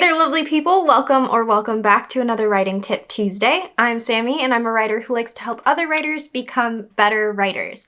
Hey there, lovely people. Welcome back to another Writing Tip Tuesday. I'm Sammy, and I'm a writer who likes to help other writers become better writers.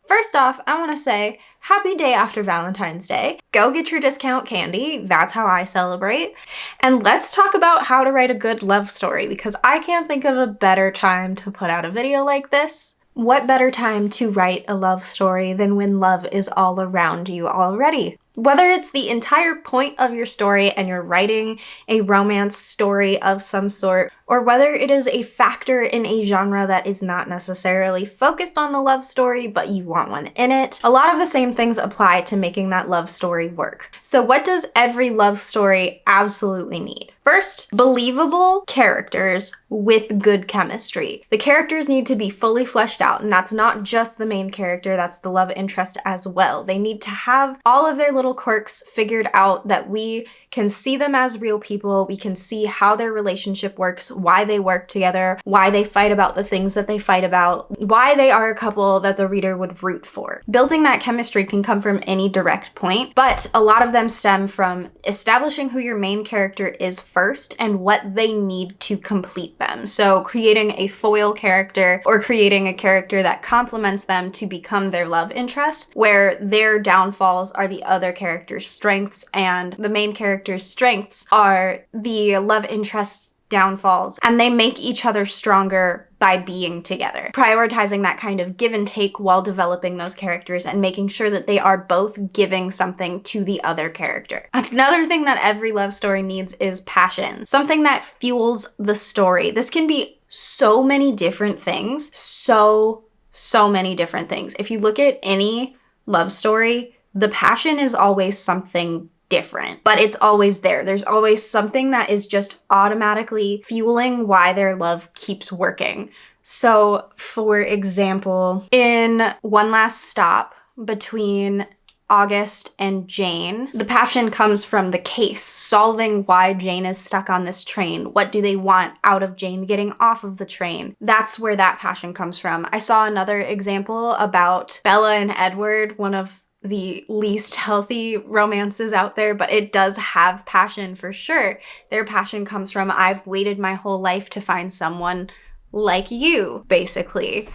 First off, I want to say happy day after Valentine's Day. Go get your discount candy. That's how I celebrate. And let's talk about how to write a good love story, because I can't think of a better time to put out a video like this. What better time to write a love story than when love is all around you already? Whether it's the entire point of your story and you're writing a romance story of some sort, or whether it is a factor in a genre that is not necessarily focused on the love story, but you want one in it, a lot of the same things apply to making that love story work. So what does every love story absolutely need? First, believable characters with good chemistry. The characters need to be fully fleshed out, and that's not just the main character, that's the love interest as well. They need to have all of their little quirks figured out, that we can see them as real people, we can see how their relationship works, why they work together, why they fight about the things that they fight about, why they are a couple that the reader would root for. Building that chemistry can come from any direct point, but a lot of them stem from establishing who your main character is first and what they need to complete them. So creating a foil character or creating a character that complements them to become their love interest, where their downfalls are the other character's strengths and the main character's strengths are the love interest's downfalls, and they make each other stronger by being together. Prioritizing that kind of give and take while developing those characters and making sure that they are both giving something to the other character. Another thing that every love story needs is passion, something that fuels the story. This can be so many different things, so many different things. If you look at any love story, the passion is always something different, but it's always there. There's always something that is just automatically fueling why their love keeps working. So, for example, in One Last Stop between August and Jane, the passion comes from the case, solving why Jane is stuck on this train. What do they want out of Jane getting off of the train? That's where that passion comes from. I saw another example about Bella and Edward, one of the least healthy romances out there, but it does have passion for sure. Their passion comes from, I've waited my whole life to find someone like you, basically.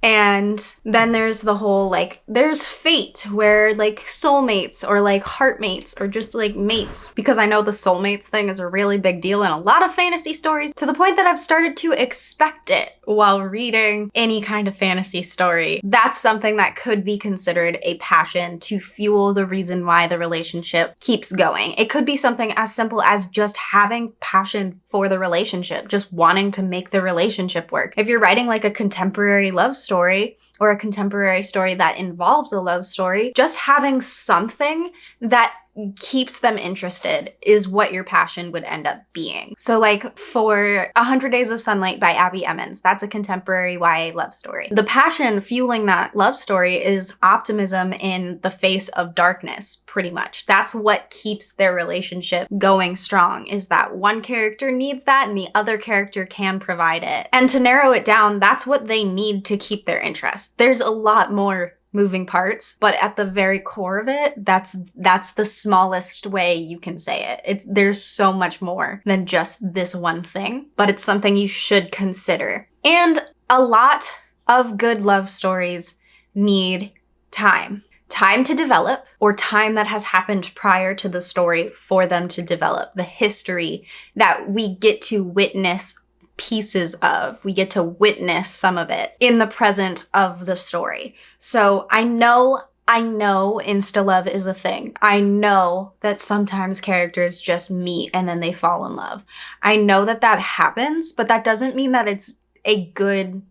And then there's the whole, there's fate, where, soulmates, or, heartmates, or just, mates. Because I know the soulmates thing is a really big deal in a lot of fantasy stories, to the point that I've started to expect it while reading any kind of fantasy story. That's something that could be considered a passion to fuel the reason why the relationship keeps going. It could be something as simple as just having passion for the relationship, just wanting to make the relationship work. If you're writing, a contemporary love story, or a contemporary story that involves a love story, just having something that keeps them interested is what your passion would end up being. So for 100 Days of Sunlight by Abby Emmons, that's a contemporary YA love story. The passion fueling that love story is optimism in the face of darkness, pretty much. That's what keeps their relationship going strong, is that one character needs that and the other character can provide it. And to narrow it down, that's what they need to keep their interest. There's a lot more moving parts, but at the very core of it, that's the smallest way you can say it. There's so much more than just this one thing, but it's something you should consider. And a lot of good love stories need time. Time to develop, or time that has happened prior to the story for them to develop. The history that we get to witness pieces of. We get to witness some of it in the present of the story. So I know insta love is a thing. I know that sometimes characters just meet and then they fall in love. I know that happens, but that doesn't mean that it's a good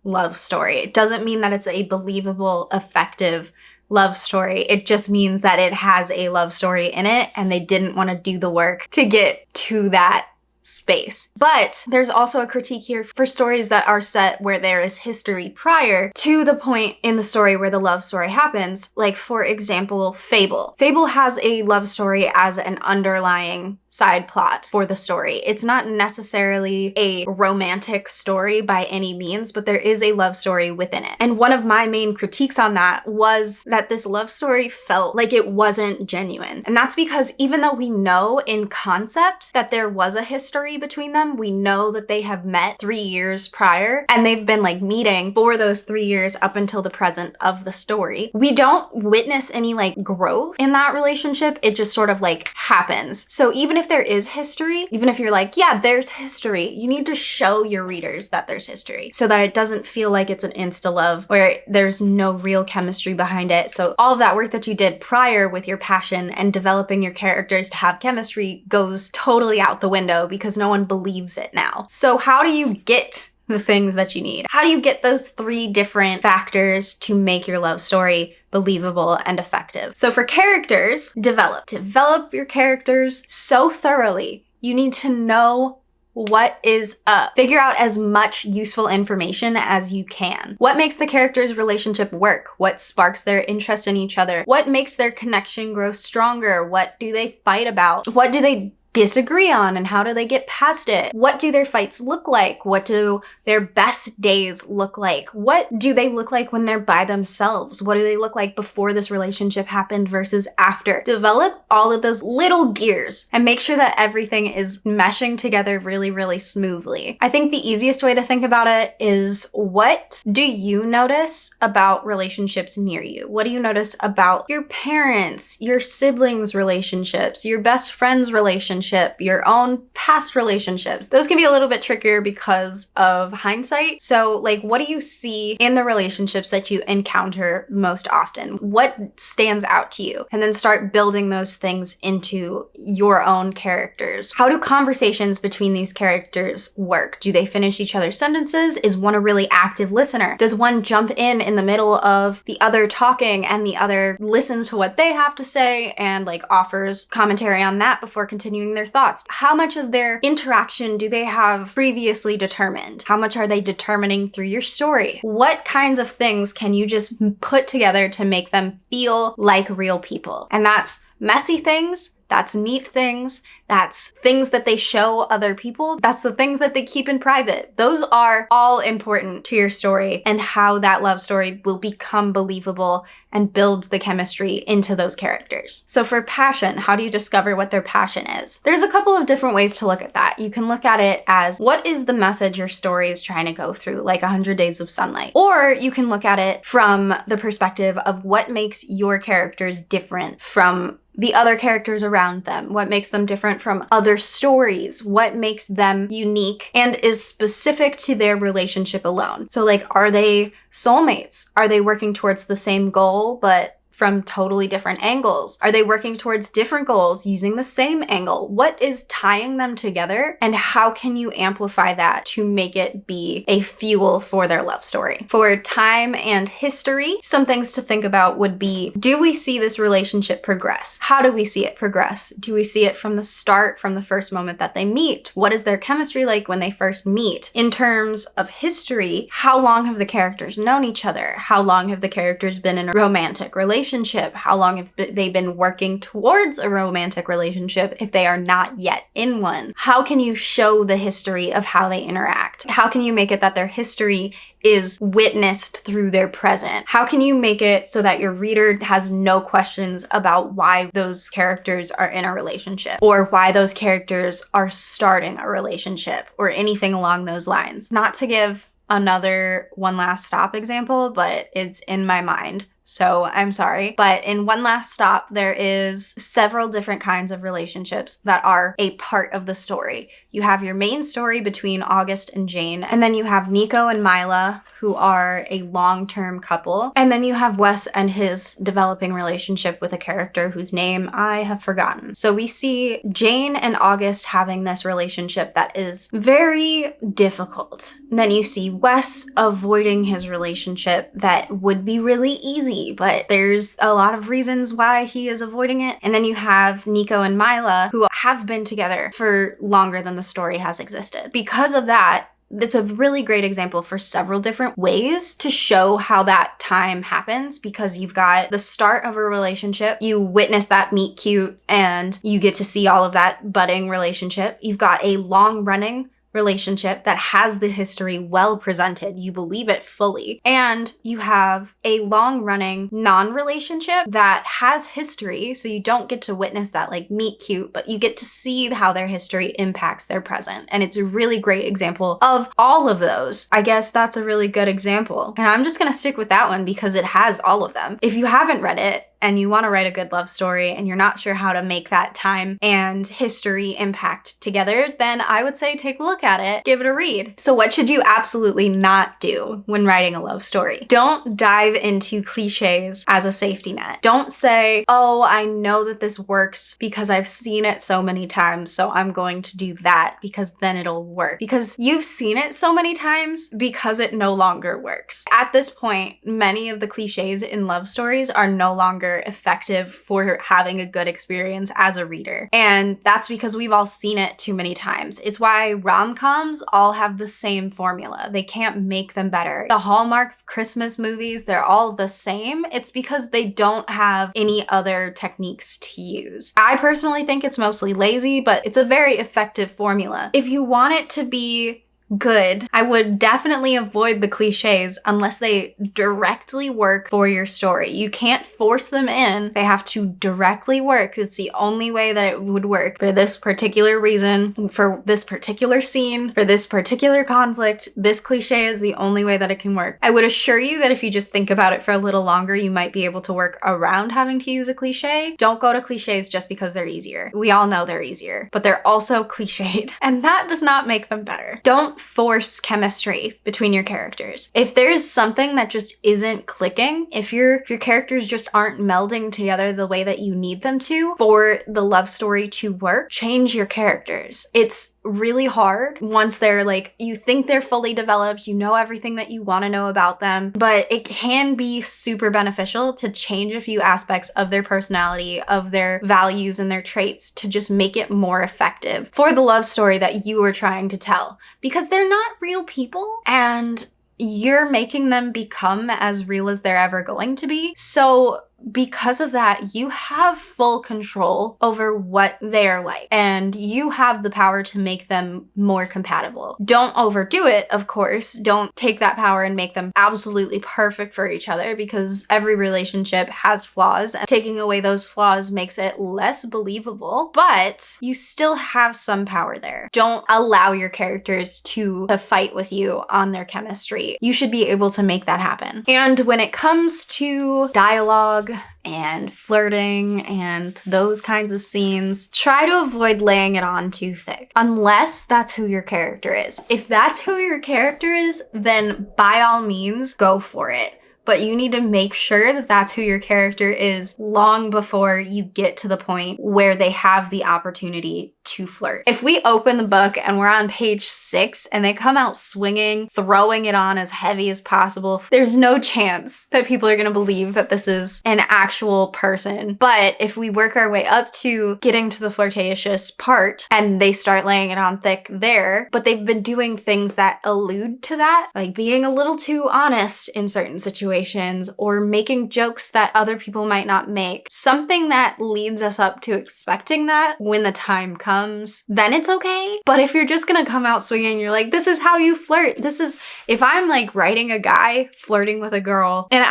love story. It doesn't mean that it's a believable, effective love story. It just means that it has a love story in it and they didn't want to do the work to get to that space. But there's also a critique here for stories that are set where there is history prior to the point in the story where the love story happens. Like, for example, Fable. Fable has a love story as an underlying side plot for the story. It's not necessarily a romantic story by any means, but there is a love story within it. And one of my main critiques on that was that this love story felt like it wasn't genuine. And that's because even though we know in concept that there was a history between them, we know that they have met 3 years prior and they've been like meeting for those 3 years up until the present of the story. We don't witness any like growth in that relationship. It just sort of like happens. So even if there is history, even if you're like, yeah, there's history, you need to show your readers that there's history so that it doesn't feel like it's an insta love where there's no real chemistry behind it. So all of that work that you did prior with your passion and developing your characters to have chemistry goes totally out the window because no one believes it now. So how do you get the things that you need? How do you get those 3 different factors to make your love story believable and effective? So for characters, develop your characters so thoroughly. You need to know what is up. Figure out as much useful information as you can. What makes the characters' relationship work? What sparks their interest in each other? What makes their connection grow stronger? What do they fight about? What do they disagree on and how do they get past it? What do their fights look like? What do their best days look like? What do they look like when they're by themselves? What do they look like before this relationship happened versus after? Develop all of those little gears and make sure that everything is meshing together really, really smoothly. I think the easiest way to think about it is, what do you notice about relationships near you? What do you notice about your parents, your siblings' relationships, your best friends' relationships, your own past relationships? Those can be a little bit trickier because of hindsight. So like, what do you see in the relationships that you encounter most often? What stands out to you? And then start building those things into your own characters. How do conversations between these characters work? Do they finish each other's sentences? Is one a really active listener? Does one jump in the middle of the other talking and the other listens to what they have to say and like offers commentary on that before continuing their thoughts? How much of their interaction do they have previously determined? How much are they determining through your story? What kinds of things can you just put together to make them feel like real people? And that's messy things, that's neat things, that's things that they show other people, that's the things that they keep in private. Those are all important to your story and how that love story will become believable and build the chemistry into those characters. So for passion, how do you discover what their passion is? There's a couple of different ways to look at that. You can look at it as, what is the message your story is trying to go through, like 100 Days of Sunlight? Or you can look at it from the perspective of what makes your characters different from the other characters around them, what makes them different from other stories, what makes them unique and is specific to their relationship alone. So like, are they soulmates? Are they working towards the same goal, but from totally different angles? Are they working towards different goals using the same angle? What is tying them together and how can you amplify that to make it be a fuel for their love story? For time and history, some things to think about would be, do we see this relationship progress? How do we see it progress? Do we see it from the start, from the first moment that they meet? What is their chemistry like when they first meet? In terms of history, how long have the characters known each other? How long have the characters been in a romantic relationship? How long have they been working towards a romantic relationship if they are not yet in one? How can you show the history of how they interact? How can you make it that their history is witnessed through their present? How can you make it so that your reader has no questions about why those characters are in a relationship or why those characters are starting a relationship or anything along those lines? Not to give another One Last Stop example, but it's in my mind, so I'm sorry. But in One Last Stop, there is several different kinds of relationships that are a part of the story. You have your main story between August and Jane, and then you have Nico and Mila, who are a long-term couple, and then you have Wes and his developing relationship with a character whose name I have forgotten. So we see Jane and August having this relationship that is very difficult. And then you see Wes avoiding his relationship that would be really easy see, but there's a lot of reasons why he is avoiding it. And then you have Nico and Mila, who have been together for longer than the story has existed. Because of that, it's a really great example for several different ways to show how that time happens, because you've got the start of a relationship, you witness that meet cute, and you get to see all of that budding relationship. You've got a long-running relationship that has the history well presented. You believe it fully. And you have a long-running non-relationship that has history, so you don't get to witness that like meet cute, but you get to see how their history impacts their present. And it's a really great example of all of those. I guess that's a really good example. And I'm just gonna stick with that one because it has all of them. If you haven't read it, and you want to write a good love story and you're not sure how to make that time and history impact together, then I would say take a look at it, give it a read. So what should you absolutely not do when writing a love story? Don't dive into cliches as a safety net. Don't say, oh, I know that this works because I've seen it so many times, so I'm going to do that because then it'll work. Because you've seen it so many times because it no longer works. At this point, many of the cliches in love stories are no longer effective for having a good experience as a reader. And that's because we've all seen it too many times. It's why rom-coms all have the same formula. They can't make them better. The Hallmark Christmas movies, they're all the same. It's because they don't have any other techniques to use. I personally think it's mostly lazy, but it's a very effective formula. If you want it to be good, I would definitely avoid the cliches unless they directly work for your story. You can't force them in. They have to directly work. It's the only way that it would work for this particular reason, for this particular scene, for this particular conflict. This cliche is the only way that it can work. I would assure you that if you just think about it for a little longer, you might be able to work around having to use a cliche. Don't go to cliches just because they're easier. We all know they're easier, but they're also cliched, and that does not make them better. Don't force chemistry between your characters. If there's something that just isn't clicking, if your characters just aren't melding together the way that you need them to for the love story to work, change your characters. It's really hard once they're like, you think they're fully developed, you know everything that you want to know about them, but it can be super beneficial to change a few aspects of their personality, of their values and their traits to just make it more effective for the love story that you are trying to tell. Because they're not real people, and you're making them become as real as they're ever going to be. So because of that, you have full control over what they're like, and you have the power to make them more compatible. Don't overdo it, of course. Don't take that power and make them absolutely perfect for each other, because every relationship has flaws, and taking away those flaws makes it less believable, but you still have some power there. Don't allow your characters to fight with you on their chemistry. You should be able to make that happen. And when it comes to dialogue and flirting and those kinds of scenes, try to avoid laying it on too thick, unless that's who your character is. If that's who your character is, then by all means, go for it. But you need to make sure that that's who your character is long before you get to the point where they have the opportunity to flirt. If we open the book and we're on page 6 and they come out swinging, throwing it on as heavy as possible, there's no chance that people are going to believe that this is an actual person. But if we work our way up to getting to the flirtatious part and they start laying it on thick there, but they've been doing things that allude to that, like being a little too honest in certain situations or making jokes that other people might not make, something that leads us up to expecting that when the time comes, then it's okay. But if you're just gonna come out swinging, you're like, this is how you flirt. This is, if I'm like writing a guy flirting with a girl, and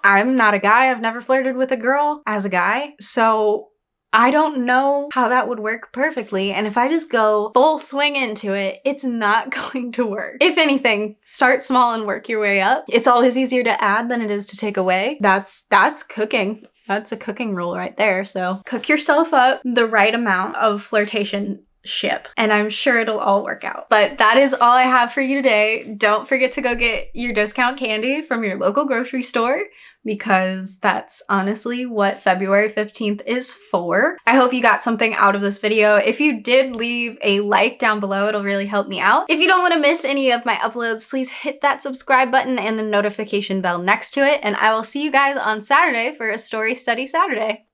I'm not a guy, I've never flirted with a girl as a guy, so I don't know how that would work perfectly. And if I just go full swing into it, it's not going to work. If anything, start small and work your way up. It's always easier to add than it is to take away. That's cooking. That's a cooking rule right there. So cook yourself up. The right amount of flirtation ship, and I'm sure it'll all work out. But that is all I have for you today. Don't forget to go get your discount candy from your local grocery store, because that's honestly what February 15th is for. I hope you got something out of this video. If you did, leave a like down below. It'll really help me out. If you don't want to miss any of my uploads, please hit that subscribe button and the notification bell next to it, and I will see you guys on Saturday for a Story Study Saturday.